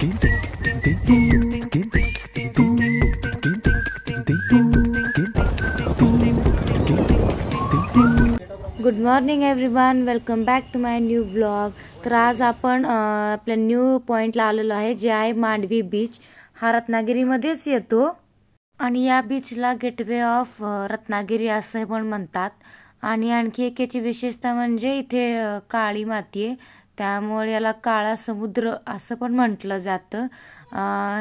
Good morning everyone, welcome back to my new blog. तर आज आपण आपल्या न्यू पॉइंटला आलेलो आहे, जे आहे मांडवी बीच। हा रत्नागिरीमध्येच येतो आणि या बीचला गेटवे ऑफ रत्नागिरी असे पण म्हणतात। आणि आणखी एक याची विशेषता म्हणजे इथे काळी माती आहे, त्यामुळे याला काळा समुद्र असं पण म्हटलं जातं।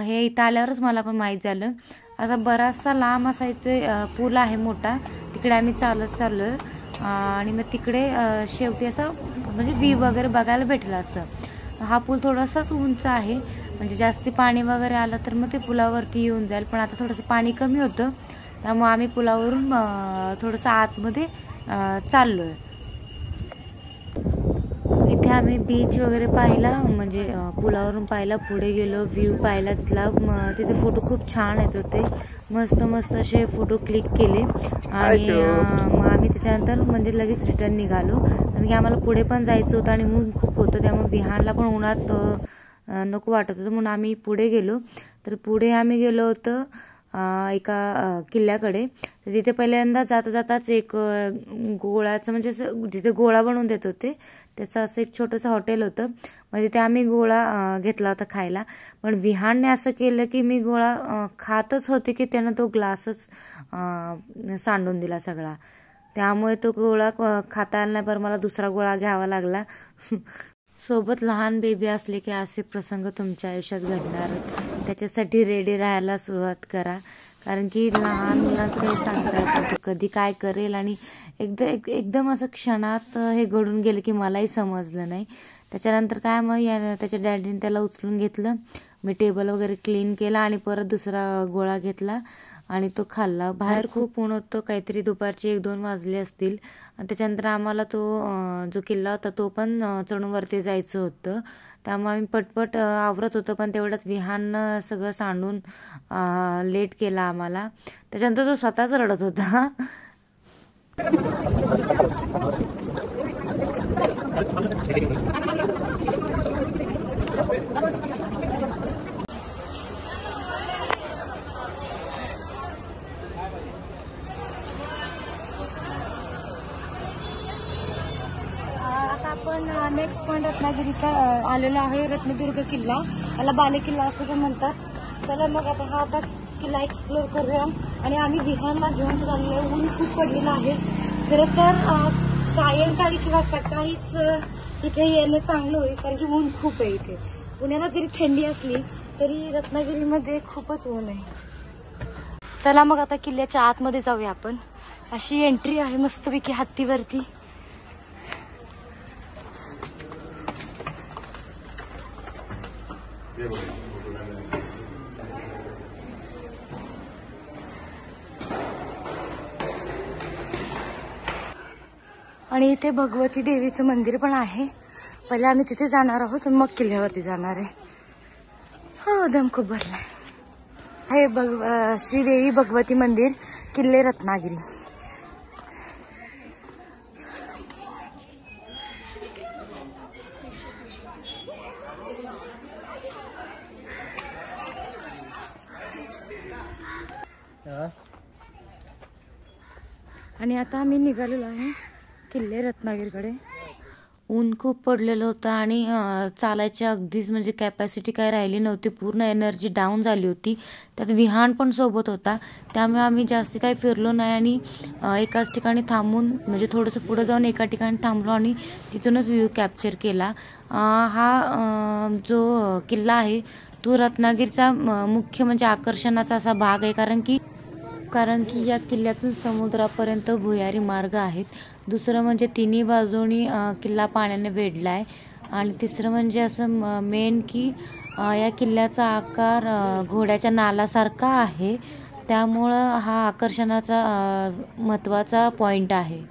हे इथे आल्यावरच मला पण माहीत झालं। असा बराचसा लांब असा इथे पूल आहे मोठा, तिकडे आम्ही चालत चाललोय आणि मग तिकडे शेवटी असं म्हणजे व्ह्यू वगैरे बघायला भेटलं असं। हा पूल थोडासाच उंच आहे, म्हणजे जास्ती पाणी वगैरे आलं तर मग ते पुलावरती येऊन जाईल, पण आता थोडंसं पाणी कमी होतं त्यामुळे आम्ही पुलावरून थोडंसं आतमध्ये चाललोय। इथे आम्ही बीच वगैरे पाहिला, म्हणजे पुलावरून पाहिला, पुढे गेलो, व्ह्यू पाहिला तिथला। तिथे फोटो खूप छान येत होते, मस्त मस्त असे फोटो क्लिक केले आणि मग आम्ही त्याच्यानंतर म्हणजे लगेच रिटर्न निघालो, कारण की आम्हाला पुढे पण जायचं होतं आणि ऊन खूप होतं, त्यामुळे विहानला पण उन्हात नको वाटत होतं, म्हणून आम्ही पुढे गेलो। तर पुढे आम्ही गेलो होतो एका किल्ल्याकडे। तर तिथे पहिल्यांदा जाता जाताच एक गोळाचं म्हणजे असं तिथे गोळा बनवून देत होते, त्याचं असं एक छोटंसं हॉटेल होतं, म्हणजे ते आम्ही गोळा घेतला होता खायला। पण विहानने असं केलं की मी गोळा खातच होते की त्यानं तो ग्लासच सांडून दिला सगळा, त्यामुळे तो गोळा खाता आला नाही, बरं मला दुसरा गोळा घ्यावा लागला। सोबत लहान बेबी असले की असे प्रसंग तुमच्या आयुष्यात घडणार, त्याच्यासाठी रेडी राहायला सुरुवात करा, कारण की लहान मुलांचं काही सांगता येत नाही, कधी काय करेल आणि एकदम असं क्षणात हे घडून गेलं की मलाही समजलं नाही। त्याच्यानंतर काय मग त्याच्या डॅडीने त्याला उचलून घेतलं, मी टेबल वगैरे क्लीन केला आणि परत दुसरा गोळा घेतला आणि तो खाल्ला। बाहेर खूप ऊन होतं, काहीतरी दुपारचे 1-2 वाजले असतील। त्याच्यानंतर आम्हाला तो जो किल्ला होता तो पण चढून वरती जायचं होतं, त्यामुळे आम्ही पटपट आवरत होतो, पण तेवढ्यात विहाननं सगळं सांडून लेट केला आम्हाला। त्याच्यानंतर तो स्वतःच रडत होता। आता आपण नेक्स्ट पॉइंट रत्नागिरीचा आलेला आहे, रत्नदुर्ग किल्ला, याला बालेकिल्ला असं पण म्हणतात। चला मग आपण हा आता किल्ला एक्सप्लोर करूया। आणि आम्ही विहानला घेऊन चाललो, ऊन खूप पडलेलं आहे, खरं तर सायंकाळी किंवा सकाळीच इथे येणं चांगलं होईल, कारण की ऊन खूप आहे इथे। पुण्याला जरी थंडी असली तरी रत्नागिरीमध्ये खूपच ऊन आहे। चला मग आता किल्ल्याच्या आतमध्ये जाऊया आपण। अशी एंट्री आहे मस्तपैकी हत्तीवरती। आणि इथे भगवती देवीचं मंदिर पण आहे, पहिले आम्ही तिथे जाणार आहोत मग किल्ल्यावरती जाणार आहे। हो, दम खूप भरलाय। हे श्रीदेवी भगवती मंदिर, किल्ले रत्नागिरी। आणि आता आम्ही निघालेलो आहे किल्ले रत्नागिरीकडे। ऊन खूप पडलेलं होतं आणि चालायची अगदीच म्हणजे कॅपॅसिटी काय राहिली नव्हती, पूर्ण एनर्जी डाऊन झाली होती। त्यात विहान पण सोबत होता, त्यामुळे आम्ही जास्ती काही फिरलो नाही आणि एकाच ठिकाणी थांबून म्हणजे थोडंसं पुढे जाऊन एका ठिकाणी थांबलो आणि तिथूनच व्ह्यू कॅप्चर केला। हा जो किल्ला आहे तो रत्नागिरीचा मुख्य म्हणजे आकर्षणाचा असा भाग आहे, कारण की या किल्ल्यातून समुद्रापर्यंत भुयारी मार्ग आहेत। दुसरं म्हणजे तिन्ही बाजूनी किल्ला पाण्याने वेढला आहे आणि तिसरं म्हणजे असं मेन की या किल्ल्याचा आकार घोड्याच्या नालासारखा आहे, त्यामुळं हा आकर्षणाचा महत्त्वाचा पॉइंट आहे।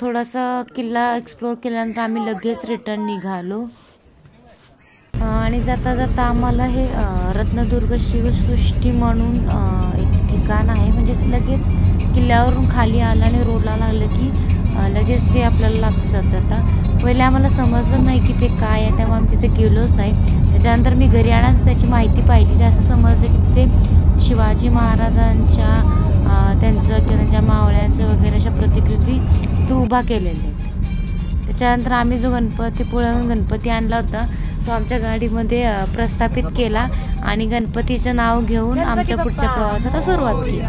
थोडासा किल्ला एक्सप्लोर केल्यानंतर आम्ही लगेच रिटर्न निघालो आणि जाता जाता आम्हाला हे रत्नदुर्ग शिवसृष्टी म्हणून एक ठिकाण आहे, म्हणजे लगेच किल्ल्यावरून खाली आलं आणि रोडला लागलं की लगेच ते आपल्याला लागतं जाता। पहिले आम्हाला समजलं नाही की ते काय आहे, त्यामुळे आम्ही तिथे गेलोच नाही। त्याच्यानंतर मी घरी आल्यानंतर त्याची माहिती पाहिली. तर असं समजलं की ते शिवाजी महाराजांच्या त्यांचं किंवा त्यांच्या मावळ्यांचं वगैरे अशा प्रतिकृती तो उभा केलेले आहेत. त्याच्यानंतर आम्ही जो गणपतीपुळ्याहून गणपती आणला होता तो आमच्या गाडीमध्ये प्रस्थापित केला आणि गणपतीचं नाव घेऊन आमच्या पुढच्या प्रवासाला सुरुवात केली.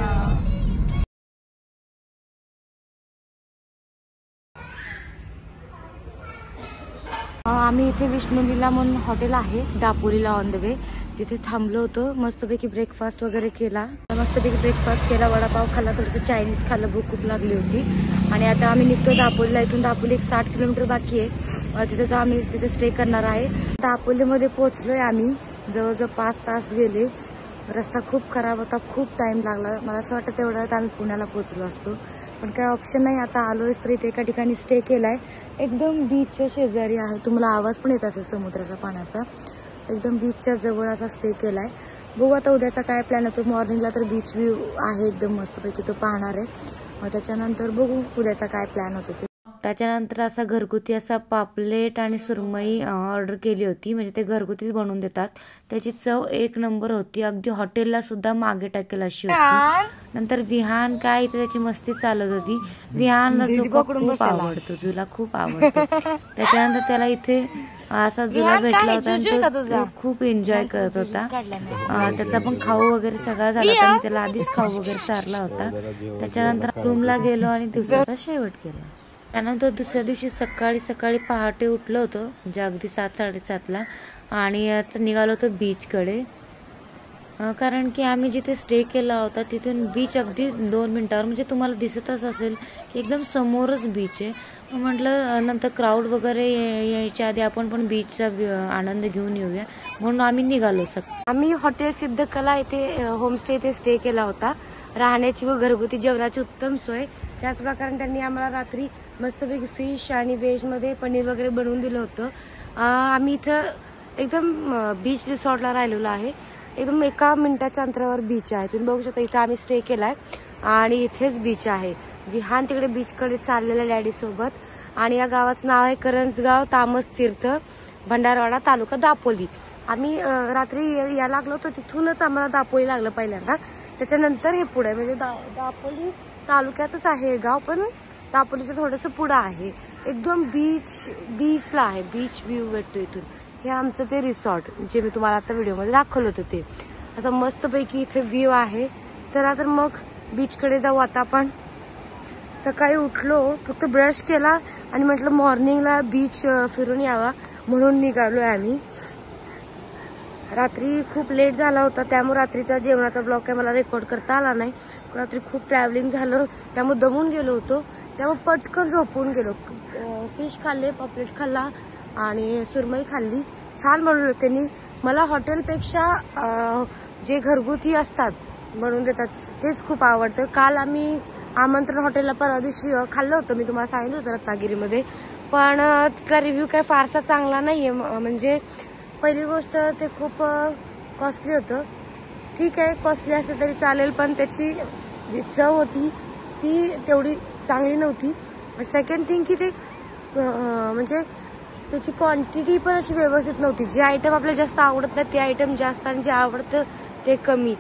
आम्ही इथे विष्णुलीला म्हणून हॉटेल आहे दापोलीला ऑन द वे, तिथे थांबलो होतो. मस्तपैकी ब्रेकफास्ट वगैरे केला. मस्तपैकी ब्रेकफास्ट केला, वडापाव खाल्ला, थोडंसं चायनीज खाल्लं, भूक खूप लागली होती. आणि आता आम्ही निघतो दापोलीला. इथून दापोली एक 60 किलोमीटर बाकी आहे. तिथेच आम्ही तिथे स्टे करणार आहे. दापोलीमध्ये पोहोचलोय आम्ही. जवळजवळ 5 तास गेले. रस्ता खूप खराब होता, खूप टाइम लागला. मला असं वाटतं तेवढ्या वेळात आम्ही पुण्याला पोहोचलो असतो, पण काही ऑप्शन नाही. आता आलोयच तरी इथे एका ठिकाणी स्टे केलाय. एकदम बीचच्या शेजारी आहे. तुम्हाला आवाज पण येत असेल समुद्राच्या पाण्याचा. एकदम बीचच्या जवळ असा स्टे केलाय. बघू आता उद्याचा काय प्लॅन होतो. मॉर्निंगला तर बीच व्ह्यू आहे एकदम मस्तपैकी, तो पाहणार आहे. मग त्याच्यानंतर बघू उद्याचा काय प्लॅन होतो ते. त्याच्यानंतर असा घरगुती असा पापलेट आणि सुरमई ऑर्डर केली होती. म्हणजे ते घरगुतीच बनवून देतात. त्याची चव एक नंबर होती. अगदी हॉटेलला सुद्धा मागे टाकेल अशी होती. नंतर विहान काय इथे त्याची मस्ती चालत होती. विहानला झुला खूप आवडतो, झुला खूप आवडतो. त्याच्यानंतर त्याला इथे असा झुला भेटला होता आणि तो खूप एन्जॉय करत होता. त्याचा पण खाऊ वगैरे सगळा झाला होता. मी त्याला आधीच खाऊ वगैरे चारला होता. त्याच्यानंतर रूमला गेलो आणि दिवसाचा शेवट केला. त्यानंतर दुसऱ्या दिवशी सकाळी पहाटे उठलो होतो, म्हणजे अगदी 7-7:30ला, आणि निघालो होतो बीचकडे. कारण की आम्ही जिथे स्टे केला होता तिथून बीच अगदी 2 मिनिटावर, म्हणजे तुम्हाला दिसतच असेल की एकदम समोरच बीच आहे. म्हटलं नंतर क्राऊड वगैरे यायच्या आधी आपण पण बीचचा आनंद घेऊन येऊया, म्हणून आम्ही निघालो. आम्ही हॉटेल सिद्धकला इथे होमस्टे इथे स्टे केला होता. राहण्याची व घरगुती जेवणाची उत्तम सोय. त्याच प्रकारे त्यांनी आम्हाला रात्री मस्तपैकी फिश आणि व्हेज मध्ये पनीर वगैरे बनवून दिलं होतं. आम्ही इथं एकदम बीच रिसॉर्टला राहिलेलो आहे. एकदम 1 मिनिटाच्या अंतरावर बीच आहे. तुम्ही बघू शकता इथं आम्ही स्टे केलाय आणि इथेच बीच आहे. विहान तिकडे बीचकडे चाललेला डॅडी सोबत. आणि या गावाचं नाव आहे करंजगाव तामस तीर्थ, भंडारवाडा, तालुका दापोली. आम्ही रात्री या लागलो होतो, तिथूनच आम्हाला दापोली लागलं पहिल्यांदा. त्याच्यानंतर हे पुढे म्हणजे दापोली तालुक्यातच आहे हे गाव, पण दापोलीचं थोडंसं पुढं आहे. एकदम बीचला आहे. बीच व्ह्यू भेटतो इथून. हे आमचं ते रिसॉर्ट जे मी तुम्हाला आता व्हिडिओमध्ये दाखवलं होतं ते. असं मस्तपैकी इथे व्ह्यू आहे. चला तर मग बीचकडे जाऊ आता आपण. सकाळी उठलो, फक्त ब्रश केला आणि म्हटलं मॉर्निंगला बीच फिरून यावा म्हणून निघालोय आम्ही. रात्री खूप लेट झाला होता, त्यामुळे रात्रीचा जेवणाचा ब्लॉग काही मला रेकॉर्ड करता आला नाही. रात्री खूप ट्रॅव्हलिंग झालं, त्यामुळे दमून गेलो होतो. त्यामुळे पटकन झोपून गेलो. फिश खाल्ले, पॉपलेट खाल्ला आणि सुरमई खाल्ली. छान बनवलं त्यांनी. मला हॉटेलपेक्षा जे घरगुती असतात बनवून देतात तेच खूप आवडतं. काल आम्ही आमंत्रण हॉटेलला परवा दिवशी खाल्लं होतं, मी तुम्हाला सांगितलं होतं रत्नागिरीमध्ये. पण तिथला रिव्ह्यू काही फारसा चांगला नाहीये. म्हणजे पहिली गोष्ट ते खूप कॉस्टली होतं. ठीक आहे, कॉस्टली असेल तरी चालेल, पण त्याची जी चव होती ती तेवढी चांगली नव्हती. सेकंड थिंग की ते म्हणजे त्याची क्वांटिटी पण अशी व्यवस्थित नव्हती. जे आयटम आपल्याला जास्त आवडत नाही ते आयटम जास्त आणि जे आवडतं ते कमी,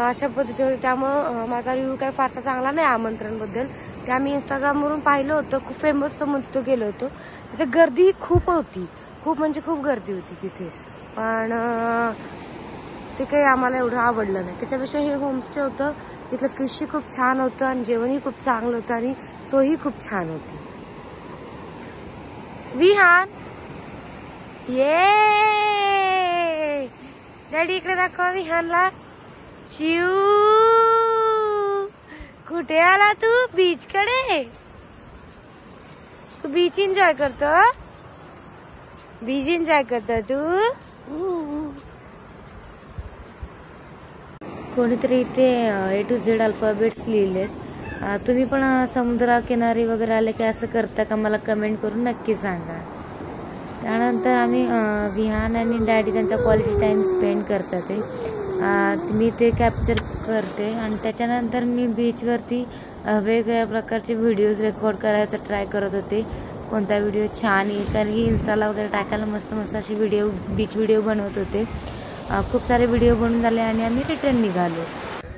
अशा पद्धतीने. त्यामुळं माझा रिव्ह्यू काही फारसा चांगला नाही आमंत्रणबद्दल. ते आम्ही इंस्टाग्रामवरून पाहिलं होतं, खूप फेमस तो म्हणतो गेलो होतो. तिथे गर्दी खूप होती, खूप म्हणजे खूप गर्दी होती तिथे. पण ते काही आम्हाला एवढं आवडलं नाही. त्याच्यापेक्षा हे होमस्टे होतं, तिथलं फिशही खूप छान होतं आणि जेवणही खूप चांगलं होतं आणि सोयही खूप छान होती. विहान ये डॅडी इकडे दाखवा विहानला. चिऊ कुठे आला तू? बीच कडे. तू बीच एन्जॉय करतो? बीच एन्जॉय करतो तू? कोणीतरी इथे A to Z अल्फाबेट्स लिहिलेत. तुम्ही पण समुद्राकिनारी वगैरे आले की असं करता का? मला कमेंट करून नक्की सांगा. त्यानंतर आम्ही विहान आणि डॅडी त्यांचा क्वालिटी टाइम स्पेंड करतात ते मी ते कॅप्चर करते. आणि त्याच्यानंतर मी बीचवरती वेगवेगळ्या प्रकारचे व्हिडिओज रेकॉर्ड करायचा ट्राय करत होते. कोणता व्हिडिओ छान येईल, कारण की इंस्टाला वगैरे टाकायला मस्त मस्त असे व्हिडिओ बीच व्हिडिओ बनवत होते. खूप सारे व्हिडिओ बनवून झाले आणि आम्ही रिटर्न निघालो.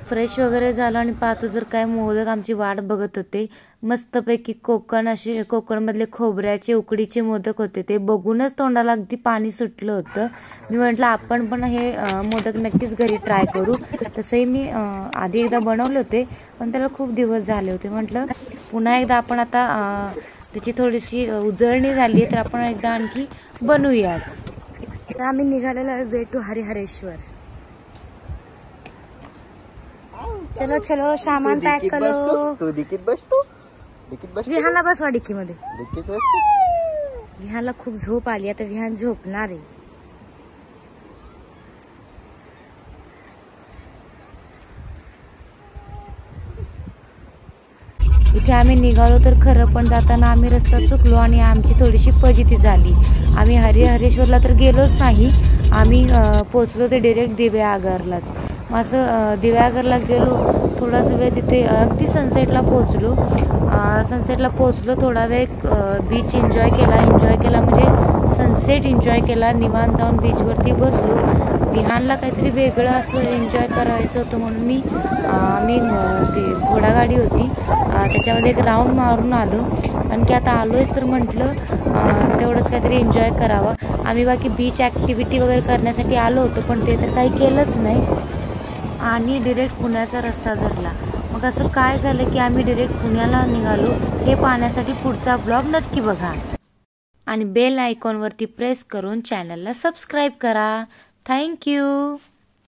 फ्रेश वगैरे झालो आणि पाहतो तर काय मोदक आमची वाट बघत होते. मस्तपैकी कोकणमधले खोबऱ्याचे उकडीचे मोदक होते. ते बघूनच तोंडाला अगदी पाणी सुटलं होतं. मी म्हटलं आपण पण हे मोदक नक्कीच घरी ट्राय करू. तसंही मी आधी एकदा बनवले होते, पण त्याला खूप दिवस झाले होते. म्हटलं पुन्हा एकदा आपण आता त्याची थोडीशी उजळणी झाली आहे तर आपण एकदा आणखी बनवूयाच. तर आम्ही निघालेलो आहे वे टू हरिहरेश्वर. चलो चलो सामान पॅक करो. तू डिकीत बसतो. विहानला बसवा डिक्की मध्ये. विहानला खूप झोप आली, आता विहान झोपणार आहे. इथे आम्ही निघालो तर खरं, पण जाताना आम्ही रस्ता चुकलो आणि आमची थोडीशी फजिती झाली. आम्ही हरिहरेश्वरला तर गेलोच नाही. आम्ही पोचलो ते डायरेक्ट दिव्यागरलाच. मग असं दिव्यागरला गेलो, थोडासा वेळ तिथे अगदी सनसेटला पोचलो. थोडा वेळ बीच एन्जॉय केला म्हणजे सनसेट एन्जॉय केला. निवांत जाऊन बीचवरती बसलो. विहानला काहीतरी वेगळं असं एन्जॉय करायचं होतं म्हणून मी ते घोडागाडी होती त्याच्यामध्ये एक राऊंड मारून आलो. कारण की आता आलोयच तर म्हटलं तेवढंच काहीतरी एन्जॉय करावं. आम्ही बाकी बीच ॲक्टिव्हिटी वगैरे करण्यासाठी आलो होतो, पण ते तर काही केलंच नाही आणि डिरेक्ट पुण्याचा रस्ता धरला. मग असं काय झालं की आम्ही डिरेक्ट पुण्याला निघालो. हे पाहण्यासाठी पुढचा ब्लॉग नक्की बघा आणि बेल आयकॉनवरती प्रेस करून चॅनलला सबस्क्राईब करा. थँक्यू.